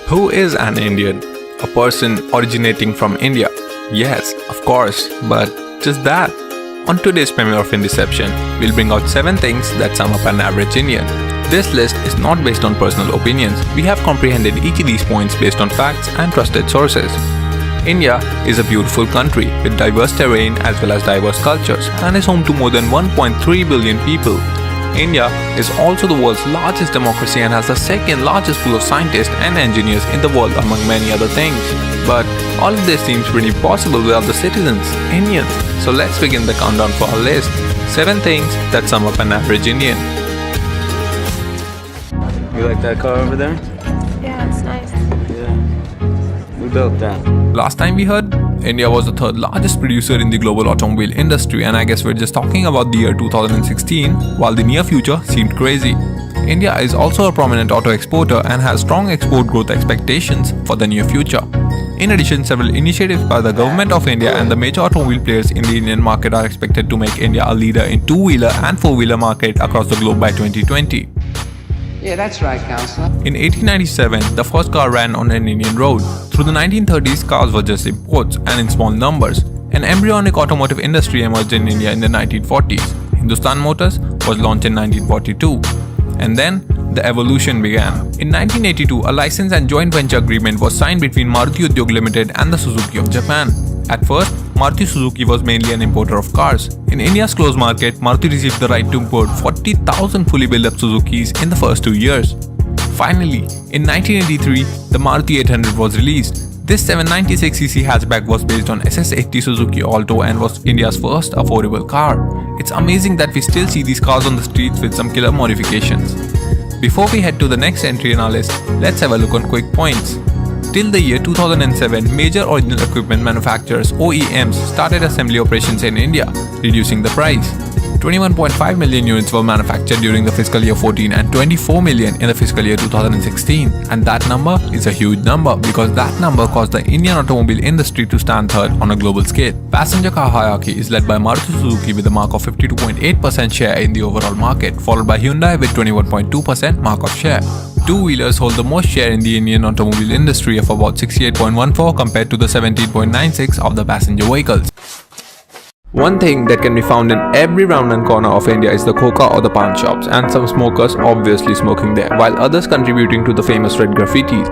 Who is an Indian? A person originating from India. Yes, of course, but just that. On today's premiere of Indiception, we'll bring out 7 things that sum up an average Indian. This list is not based on personal opinions. We have comprehended each of these points based on facts and trusted sources. India is a beautiful country with diverse terrain as well as diverse cultures and is home to more than 1.3 billion people. India is also the world's largest democracy and has the second largest pool of scientists and engineers in the world among many other things. But all of this seems pretty possible without the citizens, Indians. So let's begin the countdown for our list. 7 things that sum up an average Indian. You like that car over there? Yeah, it's nice. Yeah. We built that. Last time we heard, India was the 3rd largest producer in the global automobile industry, and I guess we're just talking about the year 2016, while the near future seemed crazy. India is also a prominent auto exporter and has strong export growth expectations for the near future. In addition, several initiatives by the government of India and the major automobile players in the Indian market are expected to make India a leader in 2-wheeler and 4-wheeler market across the globe by 2020. Yeah, that's right, Counselor. In 1897, the first car ran on an Indian road. Through the 1930s, cars were just imports and in small numbers. An embryonic automotive industry emerged in India in the 1940s. Hindustan Motors was launched in 1942. And then, the evolution began. In 1982, a license and joint venture agreement was signed between Maruti Udyog Limited and the Suzuki of Japan. At first, Maruti Suzuki was mainly an importer of cars. In India's closed market, Maruti received the right to import 40,000 fully built-up Suzukis in the first 2 years. Finally, in 1983, the Maruti 800 was released. This 796cc hatchback was based on SS80 Suzuki Alto and was India's first affordable car. It's amazing that we still see these cars on the streets with some killer modifications. Before we head to the next entry in our list, let's have a look on quick points. Till the year 2007, major original equipment manufacturers (OEMs) started assembly operations in India, reducing the price. 21.5 million units were manufactured during the fiscal year 14 and 24 million in the fiscal year 2016. And that number is a huge number because that number caused the Indian automobile industry to stand 3rd on a global scale. Passenger car hierarchy is led by Maruti Suzuki with a mark of 52.8% share in the overall market, followed by Hyundai with 21.2% mark of share. 2-wheelers hold the most share in the Indian automobile industry of about 68.14 compared to the 17.96 of the passenger vehicles. One thing that can be found in every round and corner of India is the hookah or the pan shops, and some smokers obviously smoking there, while others contributing to the famous red graffitis.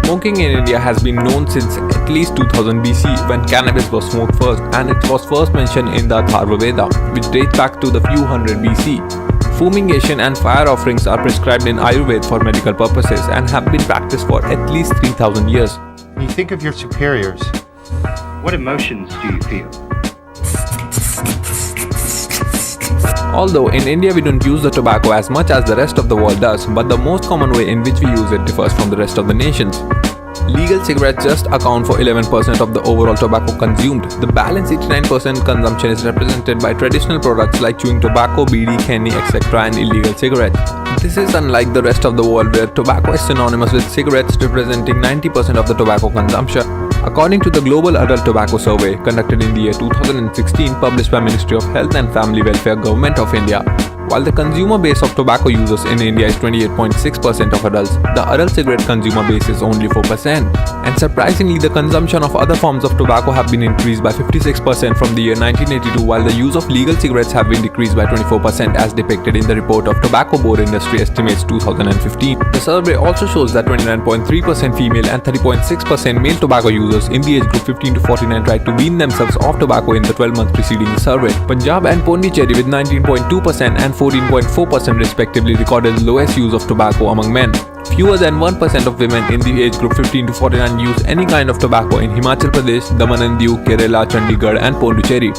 Smoking in India has been known since at least 2000 BC when cannabis was smoked first, and it was first mentioned in the Atharva Veda, which dates back to the few hundred BC. Fumigation and fire offerings are prescribed in Ayurveda for medical purposes and have been practiced for at least 3000 years. When you think of your superiors, What emotions do you feel? Although in India we don't use the tobacco as much as the rest of the world does, but the most common way in which we use it differs from the rest of the nations. Legal cigarettes just account for 11% of the overall tobacco consumed. The balance 89% consumption is represented by traditional products like chewing tobacco, bidi, henny, etc. and illegal cigarettes. This is unlike the rest of the world where tobacco is synonymous with cigarettes representing 90% of the tobacco consumption. According to the Global Adult Tobacco Survey conducted in the year 2016 published by Ministry of Health and Family Welfare Government of India, while the consumer base of tobacco users in India is 28.6% of adults, the adult cigarette consumer base is only 4%. And surprisingly, the consumption of other forms of tobacco have been increased by 56% from the year 1982, while the use of legal cigarettes have been decreased by 24% as depicted in the report of Tobacco Board Industry Estimates 2015. The survey also shows that 29.3% female and 30.6% male tobacco users in the age group 15 to 49 tried to wean themselves off tobacco in the 12 months preceding the survey. Punjab and Pondicherry with 19.2% and 14.4% respectively recorded the lowest use of tobacco among men. Fewer than 1% of women in the age group 15 to 49 use any kind of tobacco in Himachal Pradesh, Daman and Diu, Kerala, Chandigarh and Pondicherry.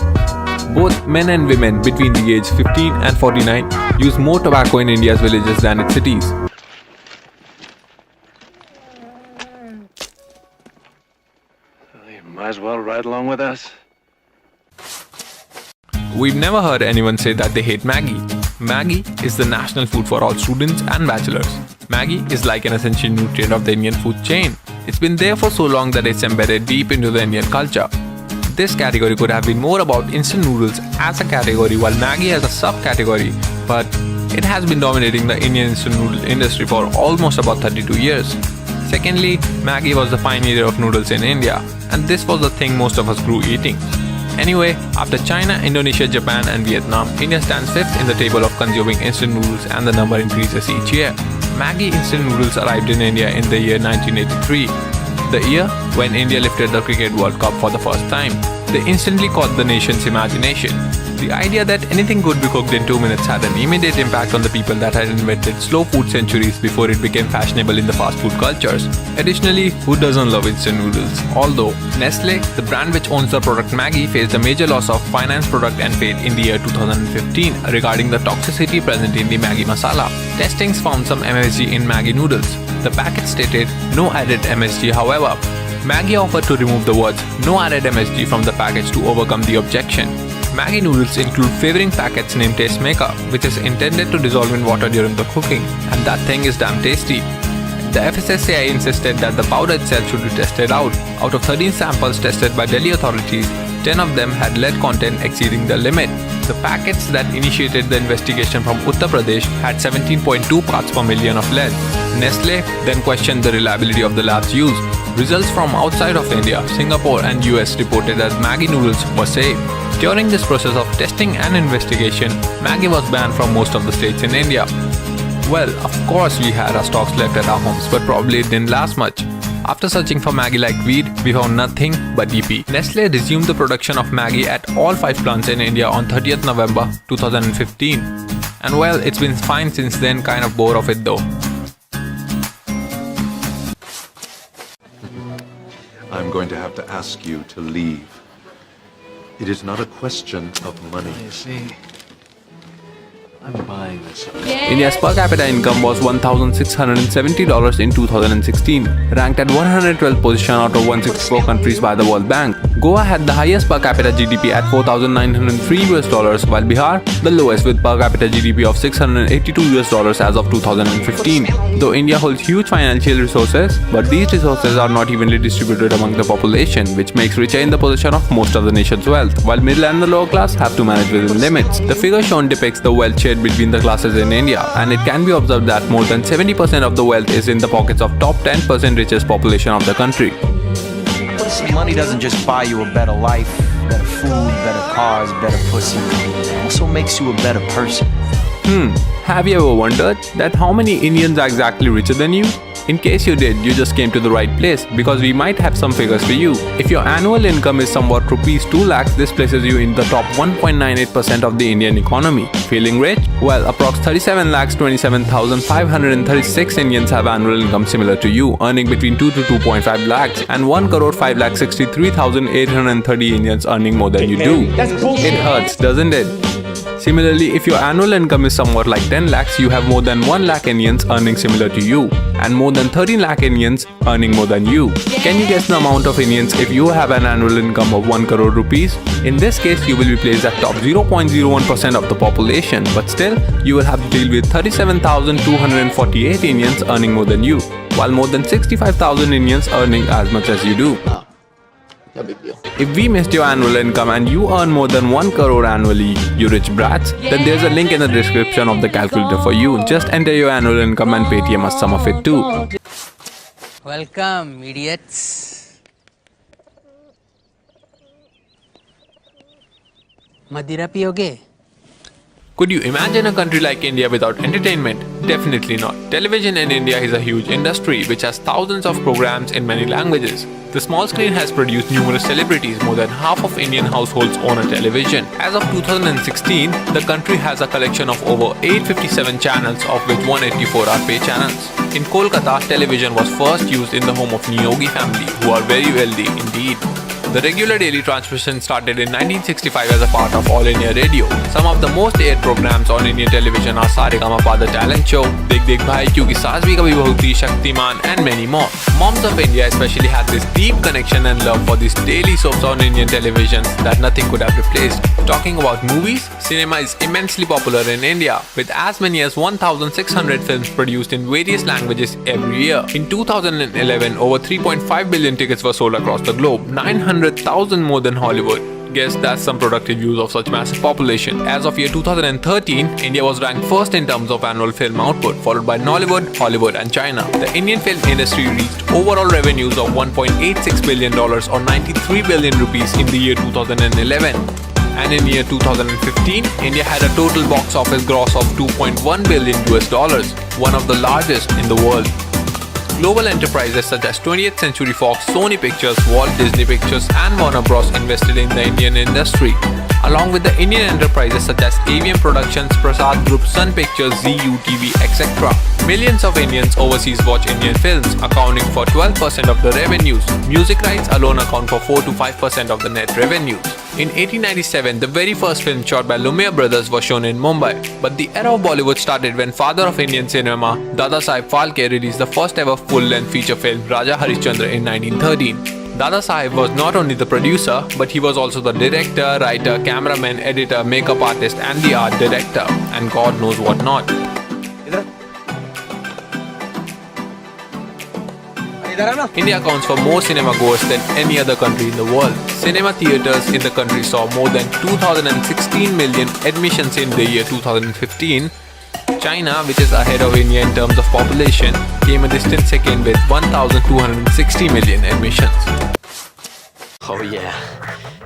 Both men and women between the age 15 and 49 use more tobacco in India's villages than its cities. You might as well ride along with us. We've never heard anyone say that they hate Maggi. Maggi is the national food for all students and bachelors. Maggi is like an essential nutrient of the Indian food chain. It's been there for so long that it's embedded deep into the Indian culture. This category could have been more about instant noodles as a category, while Maggi as a subcategory but it has been dominating the Indian instant noodle industry for almost about 32 years. Secondly, Maggi was the pioneer of noodles in India, and this was the thing most of us grew eating. Anyway, after China, Indonesia, Japan and Vietnam, India stands 5th in the table of consuming instant noodles, and the number increases each year. Maggi instant noodles arrived in India in the year 1983, the year when India lifted the Cricket World Cup for the first time. They instantly caught the nation's imagination. The idea that anything could be cooked in 2 minutes had an immediate impact on the people that had invented slow food centuries before it became fashionable in the fast food cultures. Additionally, who doesn't love instant noodles? Although Nestle, the brand which owns the product Maggi, faced a major loss of finance, product and faith in the year 2015 regarding the toxicity present in the Maggi masala. Testings found some MSG in Maggi noodles. The packet stated no added MSG. However, Maggi offered to remove the words no added MSG from the package to overcome the objection. Maggi noodles include flavoring packets named Tastemaker, which is intended to dissolve in water during the cooking, and that thing is damn tasty. The FSSAI insisted that the powder itself should be tested out. Out of 13 samples tested by Delhi authorities, 10 of them had lead content exceeding the limit. The packets that initiated the investigation from Uttar Pradesh had 17.2 parts per million of lead. Nestle then questioned the reliability of the lab's use. Results from outside of India, Singapore and US reported that Maggi noodles were safe. During this process of testing and investigation, Maggi was banned from most of the states in India. Well, of course we had our stocks left at our homes, but probably it didn't last much. After searching for Maggi like weed, we found nothing but DP. Nestle resumed the production of Maggi at all 5 plants in India on 30th November 2015. And well, it's been fine since then, kind of bored of it though. I'm going to have to ask you to leave. It is not a question of money. You see, I'm buying this. India's per capita income was $1,670 in 2016, ranked at 112th position out of 164 countries by the World Bank. Goa had the highest per capita GDP at $4,903, while Bihar the lowest with per capita GDP of $682 as of 2015. Though India holds huge financial resources, but these resources are not evenly distributed among the population, which makes richer in the possession of most of the nation's wealth, while middle and the lower class have to manage within limits. The figure shown depicts the wealth shared between the classes in India, and it can be observed that more than 70% of the wealth is in the pockets of top 10% richest population of the country. Money doesn't just buy you a better life, better food, better cars, better pussy. It also makes you a better person. Have you ever wondered that how many Indians are exactly richer than you? In case you did, you just came to the right place, because we might have some figures for you. If your annual income is somewhat rupees 2 lakhs, this places you in the top 1.98% of the Indian economy. Feeling rich? Well, approx 37,27,536 Indians have annual income similar to you, earning between 2 to 2.5 lakhs, and 1,05,63,830 Indians earning more than you do. It hurts, doesn't it? Similarly, if your annual income is somewhat like 10 lakhs, you have more than 1 lakh Indians earning similar to you, and more than 13 lakh Indians earning more than you. Can you guess the amount of Indians if you have an annual income of 1 crore rupees? In this case, you will be placed at top 0.01% of the population, but still, you will have to deal with 37,248 Indians earning more than you, while more than 65,000 Indians earning as much as you do. If we missed your annual income and you earn more than 1 crore annually, you rich brats, then there's a link in the description of the calculator for you. Just enter your annual income and Paytm us some of it too. Welcome, idiots. Madira piyoge? Could you imagine a country like India without entertainment? Definitely not. Television in India is a huge industry which has thousands of programs in many languages. The small screen has produced numerous celebrities. More than half of Indian households own a television. As of 2016, the country has a collection of over 857 channels, of which 184 are pay channels. In Kolkata, television was first used in the home of Niyogi family, who are very wealthy indeed. The regular daily transmission started in 1965 as a part of All India Radio. Some of the most aired programs on Indian television are Saregama The Talent Show, Dig Dig Bhai, Kyunki Saas Bhi Kabhi Bahu Thi, Shaktiman and many more. Moms of India especially had this deep connection and love for these daily soaps on Indian television that nothing could have replaced. Talking about movies, cinema is immensely popular in India, with as many as 1,600 films produced in various languages every year. In 2011, over 3.5 billion tickets were sold across the globe, 900,000 more than Hollywood. Guess that's some productive use of such massive population. As of year 2013, India was ranked first in terms of annual film output, followed by Nollywood, Hollywood and China. The Indian film industry reached overall revenues of $1.86 billion or 93 billion rupees in the year 2011. And in year 2015, India had a total box office gross of $2.1 billion, one of the largest in the world. Global enterprises such as 20th Century Fox, Sony Pictures, Walt Disney Pictures and Warner Bros. Invested in the Indian industry, along with the Indian enterprises such as AVM Productions, Prasad Group, Sun Pictures, ZU TV, etc. Millions of Indians overseas watch Indian films, accounting for 12% of the revenues. Music rights alone account for 4 to 5% of the net revenues. In 1897, the very first film shot by Lumiere brothers was shown in Mumbai. But the era of Bollywood started when father of Indian cinema, Dada Saheb Phalke, released the first ever full-length feature film, Raja Harishchandra, in 1913. Dada Saheb was not only the producer, but he was also the director, writer, cameraman, editor, makeup artist and the art director, and God knows what not. India accounts for more cinema goers than any other country in the world. Cinema theatres in the country saw more than 2016 million admissions in the year 2015. China, which is ahead of India in terms of population, came a distant second with 1,260 million admissions. Oh yeah.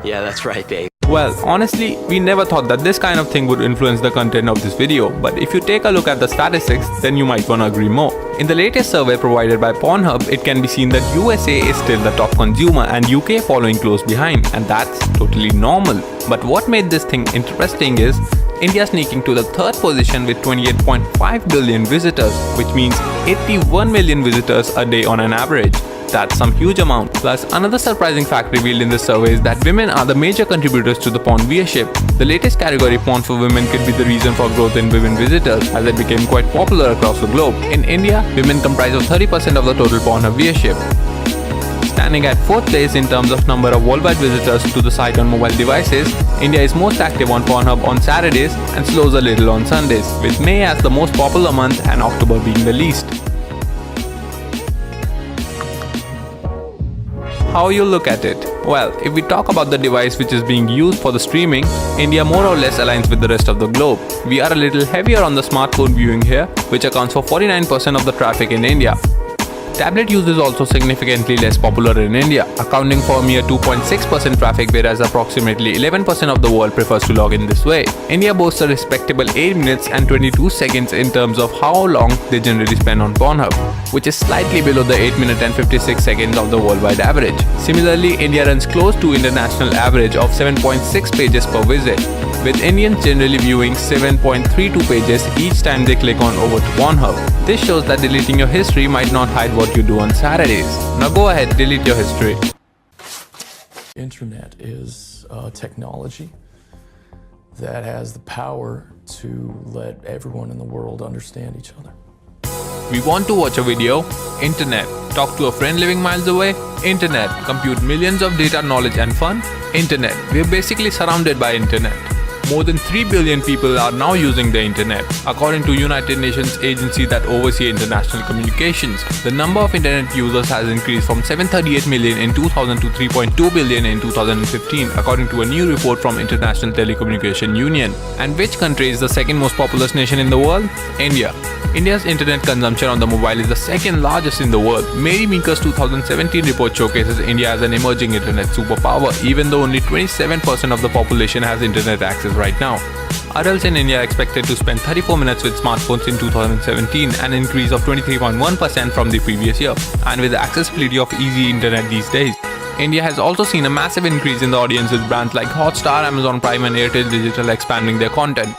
Yeah, that's right, babe. Well, honestly, we never thought that this kind of thing would influence the content of this video, but if you take a look at the statistics, then you might wanna agree more. In the latest survey provided by Pornhub, it can be seen that USA is still the top consumer and UK following close behind, and that's totally normal. But what made this thing interesting is India sneaking to the third position with 28.5 billion visitors, which means 81 million visitors a day on an average. That's some huge amount. Plus, another surprising fact revealed in this survey is that women are the major contributors to the porn viewership. The latest category, porn for women, could be the reason for growth in women visitors, as it became quite popular across the globe. In India, women comprise of 30% of the total Pornhub viewership. Standing at 4th place in terms of number of worldwide visitors to the site on mobile devices, India is most active on Pornhub on Saturdays and slows a little on Sundays, with May as the most popular month and October being the least. How you look at it? Well, if we talk about the device which is being used for the streaming, India more or less aligns with the rest of the globe. We are a little heavier on the smartphone viewing here, which accounts for 49% of the traffic in India. Tablet use is also significantly less popular in India, accounting for a mere 2.6% traffic, whereas approximately 11% of the world prefers to log in this way. India boasts a respectable 8 minutes and 22 seconds in terms of how long they generally spend on Pornhub, which is slightly below the 8 minutes and 56 seconds of the worldwide average. Similarly, India runs close to international average of 7.6 pages per visit, with Indians generally viewing 7.32 pages each time they click on over to Pornhub. This shows that deleting your history might not hide what you do on Saturdays. Now go ahead, delete your history. Internet is technology that has the power to let everyone in the world understand each other. We want to watch a video? Internet. Talk to a friend living miles away? Internet. Compute millions of data, knowledge and fun? Internet. We're basically surrounded by internet. More than 3 billion people are now using the internet, according to United Nations agency that oversees international communications. The number of internet users has increased from 738 million in 2000 to 3.2 billion in 2015, according to a new report from International Telecommunication Union. And which country is the second most populous nation in the world? India. India's internet consumption on the mobile is the second largest in the world. Mary Meeker's 2017 report showcases India as an emerging internet superpower, even though only 27% of the population has internet access right now. Adults in India are expected to spend 34 minutes with smartphones in 2017, an increase of 23.1% from the previous year, and with the accessibility of easy internet these days. India has also seen a massive increase in the audience, with brands like Hotstar, Amazon Prime and Airtel Digital expanding their content.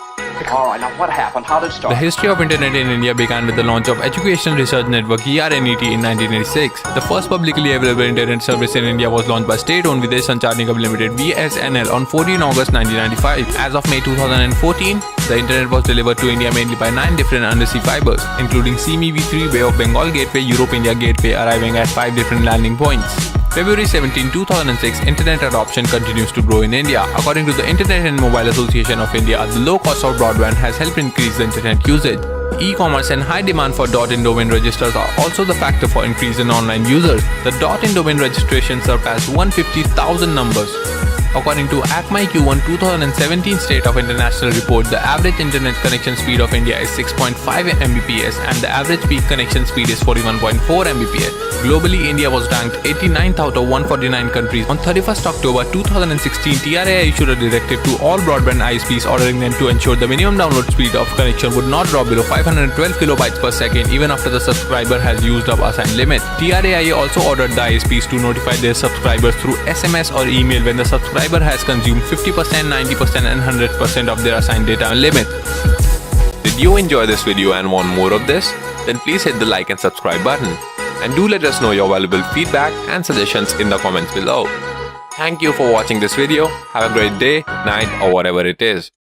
Alright, now what happened? How did it start? The history of internet in India began with the launch of Education Research Network (ERNET) in 1986. The first publicly available internet service in India was launched by state-owned Videsh Sanchar Nigam Limited (VSNL) on 14 August 1995. As of May 2014, the internet was delivered to India mainly by 9 different undersea fibers, including CME-V3, Bay of Bengal Gateway, Europe-India Gateway, arriving at 5 different landing points. February 17, 2006, internet adoption continues to grow in India. According to the Internet and Mobile Association of India, the low cost of broadband has helped increase the internet usage. E-commerce and high demand for .in domain registers are also the factor for increase in online users. The .in domain registration surpassed 150,000 numbers. According to Acme Q1 2017 State of International Report, the average internet connection speed of India is 6.5 Mbps and the average peak connection speed is 41.4 Mbps. Globally, India was ranked 89th out of 149 countries. On 31st October 2016, TRAI issued a directive to all broadband ISPs ordering them to ensure the minimum download speed of connection would not drop below 512 kilobytes per second even after the subscriber has used up assigned limit. TRAI also ordered the ISPs to notify their subscribers through SMS or email when the subscriber has consumed 50%, 90% and 100% of their assigned data limit. Did you enjoy this video and want more of this? Then please hit the like and subscribe button. And do let us know your valuable feedback and suggestions in the comments below. Thank you for watching this video. Have a great day, night or whatever it is.